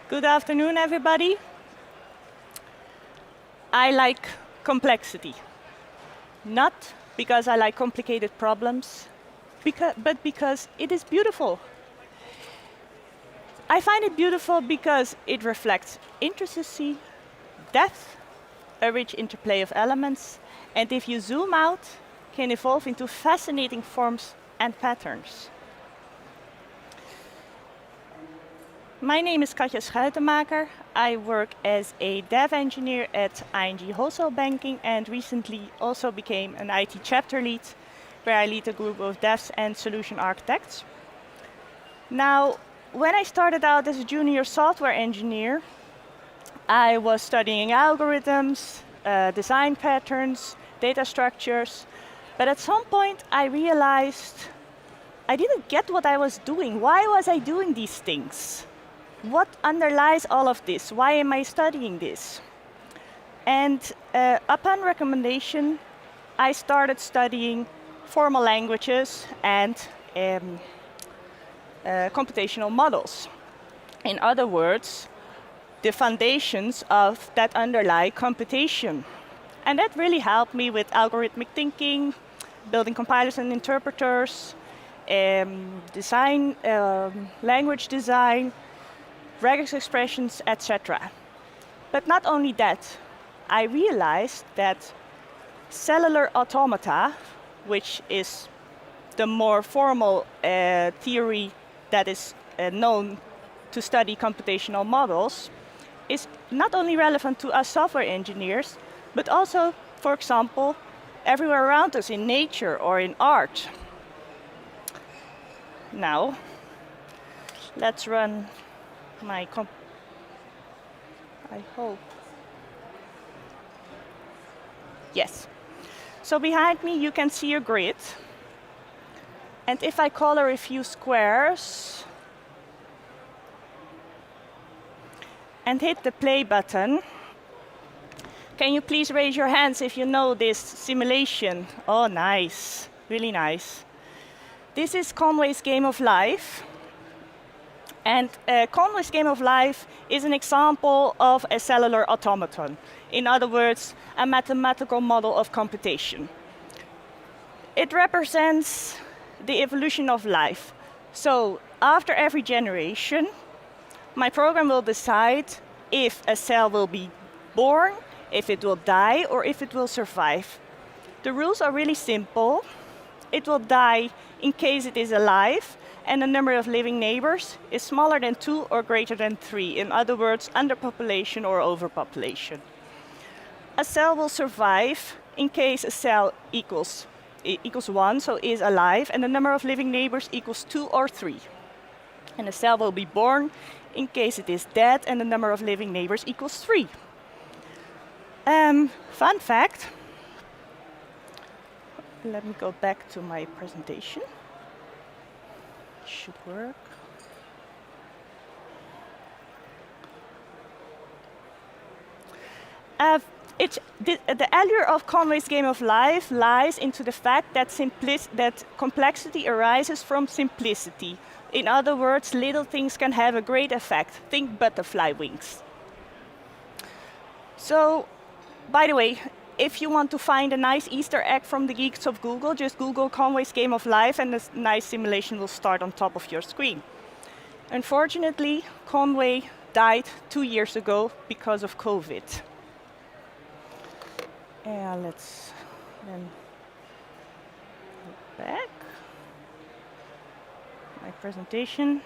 Good afternoon, everybody. I like complexity. Not because I like complicated problems, but because it is beautiful. I find it beautiful because it reflects intricacy, depth, a rich interplay of elements, and if you zoom out, can evolve into fascinating forms and patterns. My name is Katja Schuitemaker. I work as a dev engineer at ING Wholesale Banking and recently also became an IT chapter lead, where I lead a group of devs and solution architects. Now, when I started out as a junior software engineer, I was studying algorithms, design patterns, data structures, but at some point I realized I didn't get what I was doing. Why was I doing these things? What underlies all of this? Why am I studying this? And upon recommendation, I started studying formal languages and computational models. In other words, the foundations of that underlie computation. And that really helped me with algorithmic thinking, building compilers and interpreters, language design, regex expressions, etc. But not only that, I realized that cellular automata, which is the more formal theory that is known to study computational models, is not only relevant to us software engineers, but also, for example, everywhere around us in nature or in art. Now, let's run I hope. Yes. So behind me you can see a grid. And if I color a few squares and hit the play button, can you please raise your hands if you know this simulation? Oh, nice. Really nice. This is Conway's Game of Life. And Conway's Game of Life is an example of a cellular automaton. In other words, a mathematical model of computation. It represents the evolution of life. So after every generation, my program will decide if a cell will be born, if it will die, or if it will survive. The rules are really simple. It will die in case it is alive, and the number of living neighbors is smaller than 2 or greater than 3. In other words, underpopulation or overpopulation. A cell will survive in case a cell equals 1, so is alive, and the number of living neighbors equals 2 or 3. And a cell will be born in case it is dead, and the number of living neighbors equals 3. Fun fact. Let me go back to my presentation. Should work. The allure of Conway's Game of Life lies into the fact that complexity arises from simplicity. In other words, little things can have a great effect. Think butterfly wings. So, by the way, if you want to find a nice Easter egg from the geeks of Google, just Google Conway's Game of Life and this nice simulation will start on top of your screen. Unfortunately, Conway died 2 years ago because of COVID. Let's then go back. My presentation.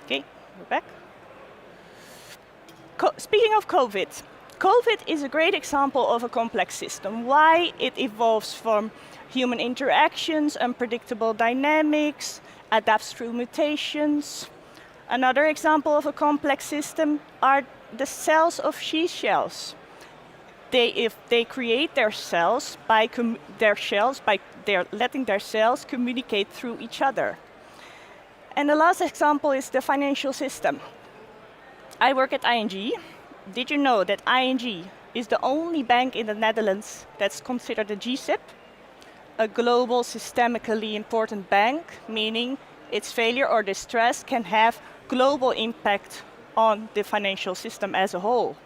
Okay, we're back. Speaking of COVID, COVID is a great example of a complex system. Why? It evolves from human interactions, unpredictable dynamics, adapts through mutations. Another example of a complex system are the cells of seashells. They create their cells by letting their cells communicate through each other. And the last example is the financial system. I work at ING. Did you know that ING is the only bank in the Netherlands that's considered a GSIB, a global systemically important bank, meaning its failure or distress can have global impact on the financial system as a whole.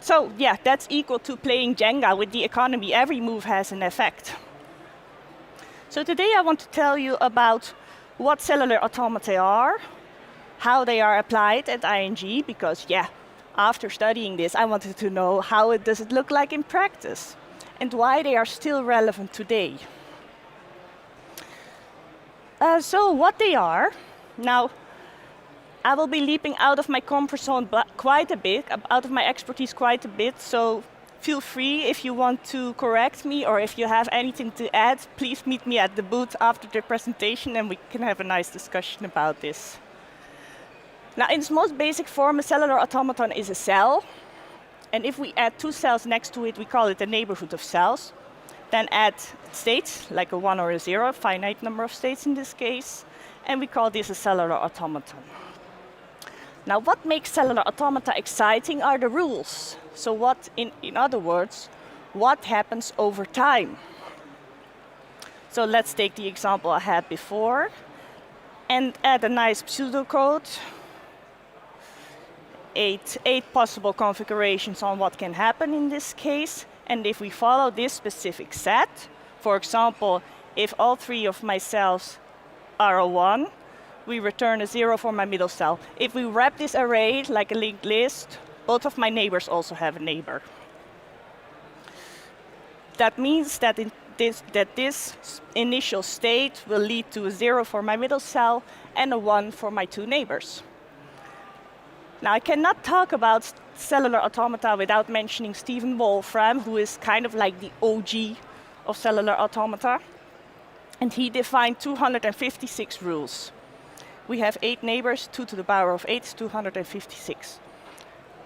So yeah, that's equal to playing Jenga with the economy. Every move has an effect. So today I want to tell you about what cellular automata are, how they are applied at ING, because yeah, after studying this, I wanted to know how does it look like in practice, and why they are still relevant today. So what they are, now I will be leaping out of my comfort zone quite a bit, out of my expertise quite a bit, so feel free if you want to correct me or if you have anything to add, please meet me at the booth after the presentation and we can have a nice discussion about this. Now, in its most basic form, a cellular automaton is a cell. And if we add two cells next to it, we call it a neighborhood of cells. Then add states, like a 1 or a 0, a finite number of states in this case. And we call this a cellular automaton. Now, what makes cellular automata exciting are the rules. So what, in other words, what happens over time? So let's take the example I had before and add a nice pseudocode. Eight possible configurations on what can happen in this case. And if we follow this specific set, for example, if all three of my cells are a 1, we return a 0 for my middle cell. If we wrap this array like a linked list, both of my neighbors also have a neighbor. That means that this initial state will lead to a 0 for my middle cell and a 1 for my two neighbors. Now, I cannot talk about cellular automata without mentioning Stephen Wolfram, who is kind of like the OG of cellular automata. And he defined 256 rules. We have 8 neighbors, 2 to the power of 8 is 256.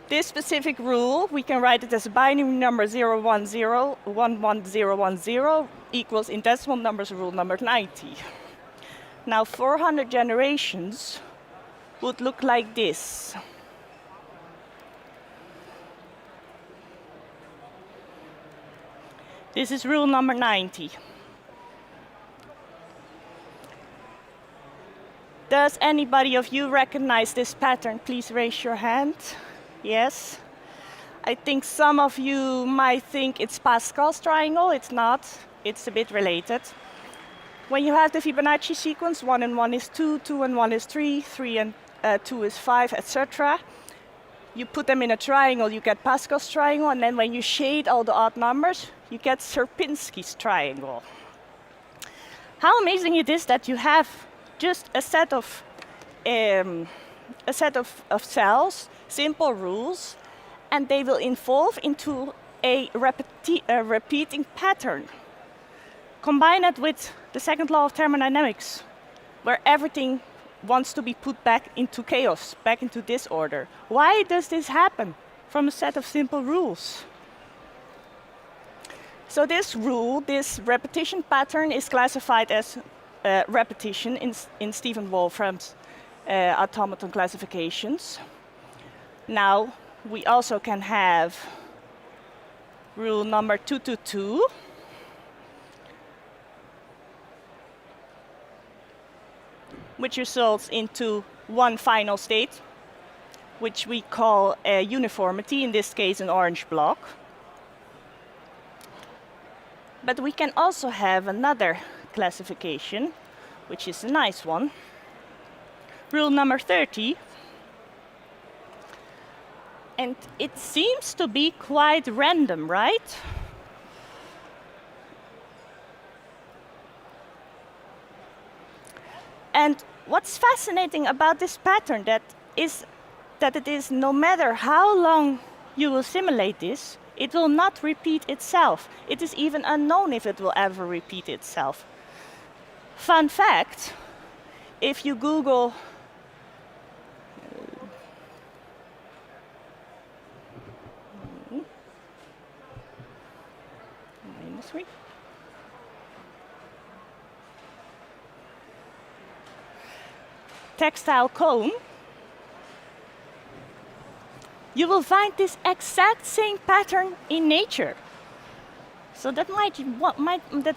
This specific rule, we can write it as a binary number 010, 11010 equals in decimal numbers rule number 90. Now, 400 generations would look like this. This is rule number 90. Does anybody of you recognize this pattern? Please raise your hand. Yes. I think some of you might think it's Pascal's triangle. It's not. It's a bit related. When you have the Fibonacci sequence, 1 and 1 is 2, 2 and 1 is 3, 3 and 2 is 5, etc. You put them in a triangle, you get Pascal's triangle, and then when you shade all the odd numbers, you get Sierpinski's triangle. How amazing it is that you have just a set of cells, simple rules, and they will evolve into a repeating pattern. Combine it with the second law of thermodynamics, where everything wants to be put back into chaos, back into disorder. Why does this happen from a set of simple rules? So this rule, this repetition pattern, is classified as repetition in Stephen Wolfram's automaton classifications. Now, we also can have rule number 222, which results into one final state, which we call a uniformity, in this case an orange block. But we can also have another classification, which is a nice one. Rule number 30. And it seems to be quite random, right? And what's fascinating about this pattern that it is no matter how long you will simulate this, it will not repeat itself. It is even unknown if it will ever repeat itself. Fun fact, if you Google textile cone, you will find this exact same pattern in nature. So that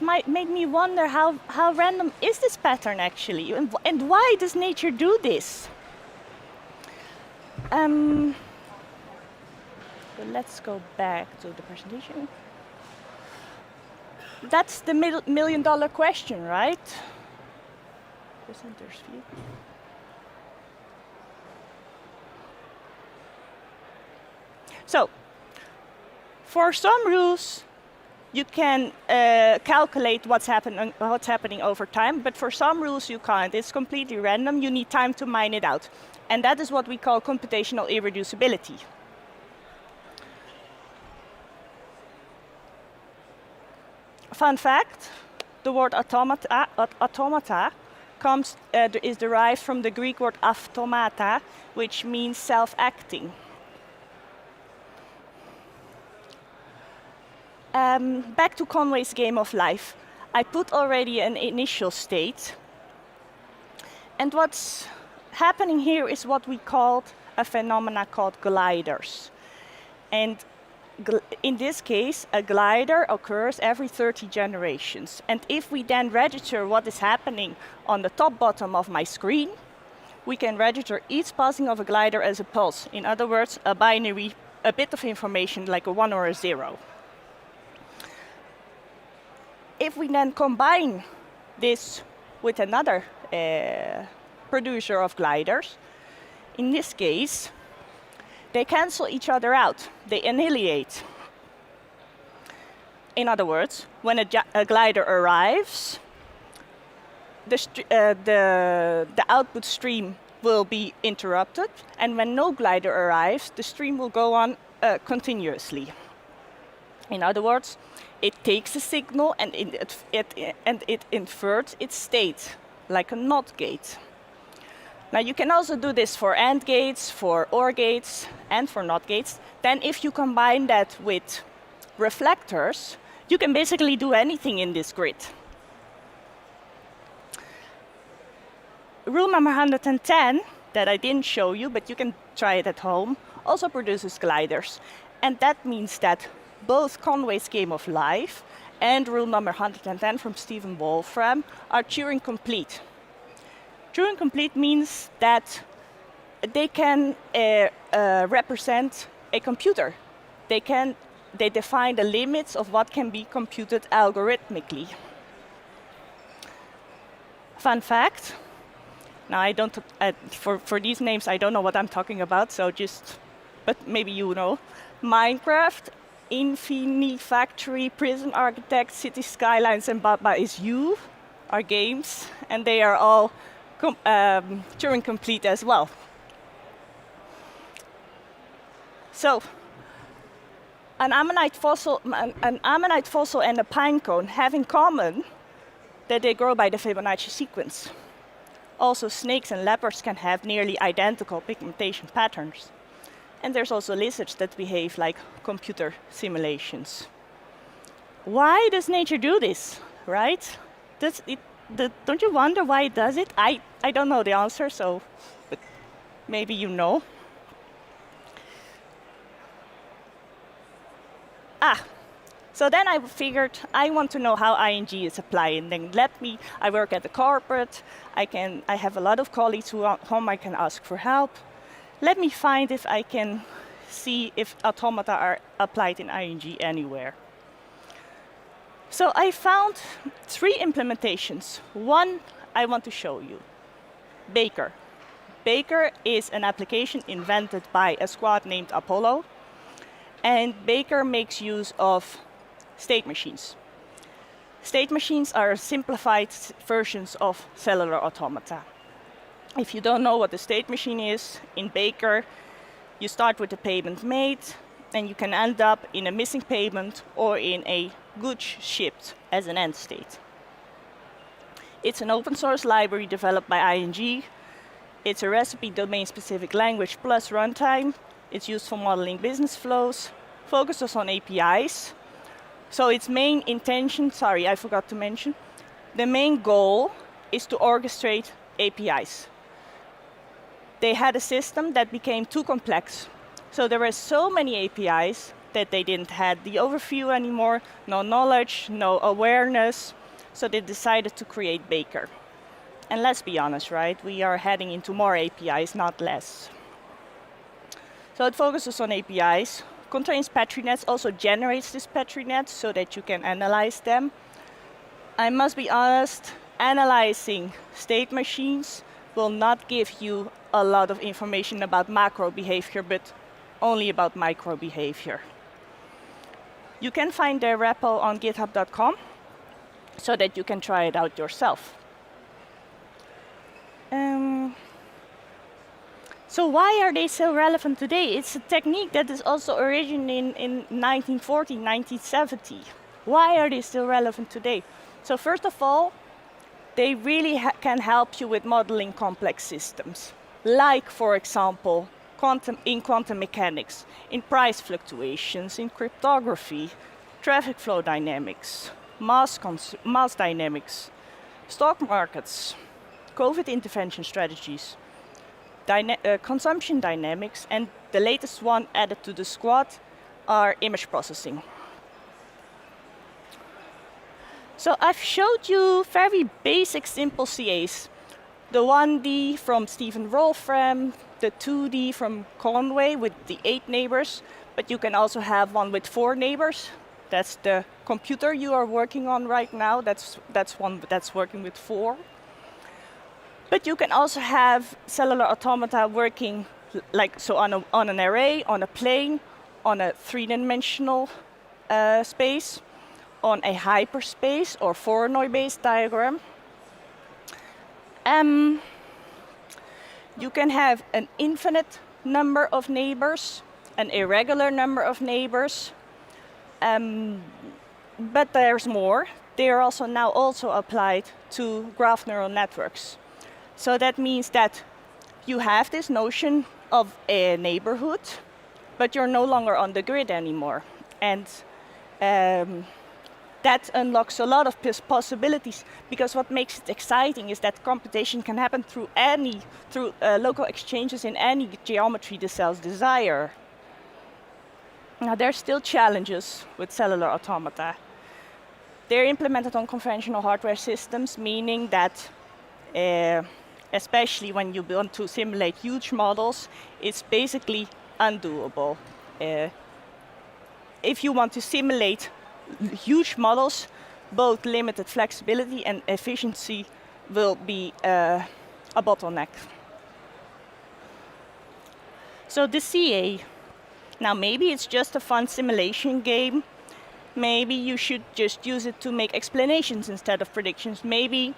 might make me wonder how random is this pattern actually, and why does nature do this? But let's go back to the presentation. That's the million-dollar question, right? Presenter's view. So, for some rules, you can calculate what's happening over time, but for some rules you can't. It's completely random. You need time to mine it out. And that is what we call computational irreducibility. Fun fact, the word automata is derived from the Greek word automata, which means self-acting. Back to Conway's game of life. I put already an initial state. And what's happening here is what we called a phenomena called gliders. And in this case, a glider occurs every 30 generations. And if we then register what is happening on the top bottom of my screen, we can register each passing of a glider as a pulse. In other words, a binary, a bit of information like a 1 or a 0. If we then combine this with another producer of gliders, in this case, they cancel each other out. They annihilate. In other words, when a glider arrives, the output stream will be interrupted, and when no glider arrives, the stream will go on continuously. In other words, it takes a signal and it inverts its state, like a NOT gate. Now you can also do this for AND gates, for OR gates, and for NOT gates. Then if you combine that with reflectors, you can basically do anything in this grid. Rule number 110, that I didn't show you, but you can try it at home, also produces gliders. And that means that both Conway's game of life and rule number 110 from Stephen Wolfram are Turing complete. Turing complete means that they can represent a computer. They define the limits of what can be computed algorithmically. Fun fact. Now I don't, for these names I don't know what I'm talking about, so but maybe you know. Minecraft, Infinifactory, Prison Architect, City Skylines, and Baba Is You are games, and they are all Turing complete as well. So, an ammonite fossil and a pine cone have in common that they grow by the Fibonacci sequence. Also, snakes and leopards can have nearly identical pigmentation patterns. And there's also lizards that behave like computer simulations. Why does nature do this, right? Don't you wonder why it does it? I don't know the answer, but maybe you know. So then I figured I want to know how ING is applied. And then I work at the corporate. I have a lot of colleagues whom I can ask for help. Let me find if I can see if automata are applied in ING anywhere. So I found 3 implementations. One I want to show you. Baker. Baker is an application invented by a squad named Apollo. And Baker makes use of state machines. State machines are simplified versions of cellular automata. If you don't know what a state machine is, in Baker, you start with a payment made, and you can end up in a missing payment or in a goods shipped as an end state. It's an open source library developed by ING. It's a recipe domain-specific language plus runtime. It's used for modeling business flows, focuses on APIs. So its main intention, sorry, I forgot to mention, the main goal is to orchestrate APIs. They had a system that became too complex. So there were so many APIs that they didn't have the overview anymore, no knowledge, no awareness. So they decided to create Baker. And let's be honest, right? We are heading into more APIs, not less. So it focuses on APIs, contains Petri nets, also generates these Petri nets so that you can analyze them. I must be honest, analyzing state machines will not give you a lot of information about macro behavior, but only about micro behavior. You can find their repo on github.com so that you can try it out yourself. So why are they so relevant today? It's a technique that is also originated in 1940, 1970. Why are they still relevant today? So first of all, they really can help you with modeling complex systems. Like, for example, in quantum mechanics, in price fluctuations, in cryptography, traffic flow dynamics, mass dynamics, stock markets, COVID intervention strategies, consumption dynamics, and the latest one added to the squad are image processing. So I've showed you very basic, simple CAs. The 1D from Stephen Wolfram, the 2D from Conway with the 8 neighbors, but you can also have one with 4 neighbors. That's the computer you are working on right now. That's one that's working with 4. But you can also have cellular automata working like so on an array, on a plane, on a 3-dimensional space, on a hyperspace or Voronoi-based diagram. You can have an infinite number of neighbors, an irregular number of neighbors, but there's more. They are also now applied to graph neural networks. So that means that you have this notion of a neighborhood, but you're no longer on the grid anymore. And that unlocks a lot of possibilities, because what makes it exciting is that computation can happen through local exchanges in any geometry the cells desire. Now, there are still challenges with cellular automata. They're implemented on conventional hardware systems, meaning that especially when you want to simulate huge models, it's basically undoable. If you want to simulate huge models, both limited flexibility and efficiency will be a bottleneck. So the CA, now maybe it's just a fun simulation game. Maybe you should just use it to make explanations instead of predictions. Maybe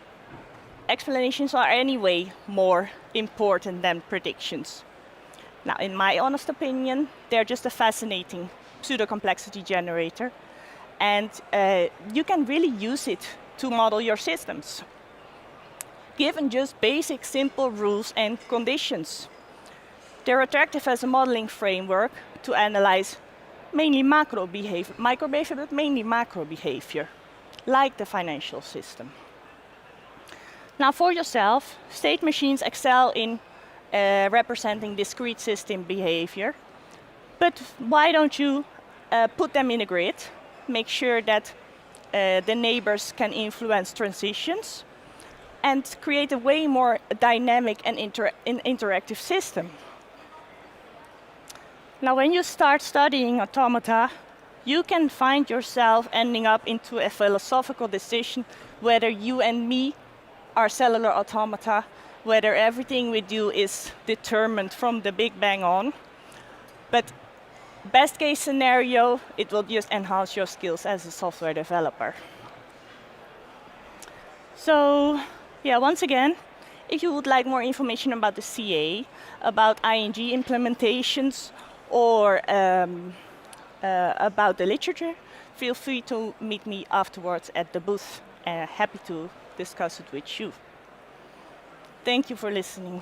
explanations are anyway more important than predictions. Now, in my honest opinion, they're just a fascinating pseudo-complexity generator. And you can really use it to model your systems, given just basic, simple rules and conditions. They're attractive as a modeling framework to analyze mainly micro behavior, but mainly macro behavior, like the financial system. Now, for yourself, state machines excel in representing discrete system behavior. But why don't you put them in a grid? Make sure that the neighbors can influence transitions and create a way more dynamic and interactive system. Now, when you start studying automata, you can find yourself ending up into a philosophical decision whether you and me are cellular automata, whether everything we do is determined from the Big Bang on. But best case scenario, it will just enhance your skills as a software developer. So, yeah, once again, if you would like more information about the CA, about ING implementations, or about the literature, feel free to meet me afterwards at the booth. Happy to discuss it with you. Thank you for listening.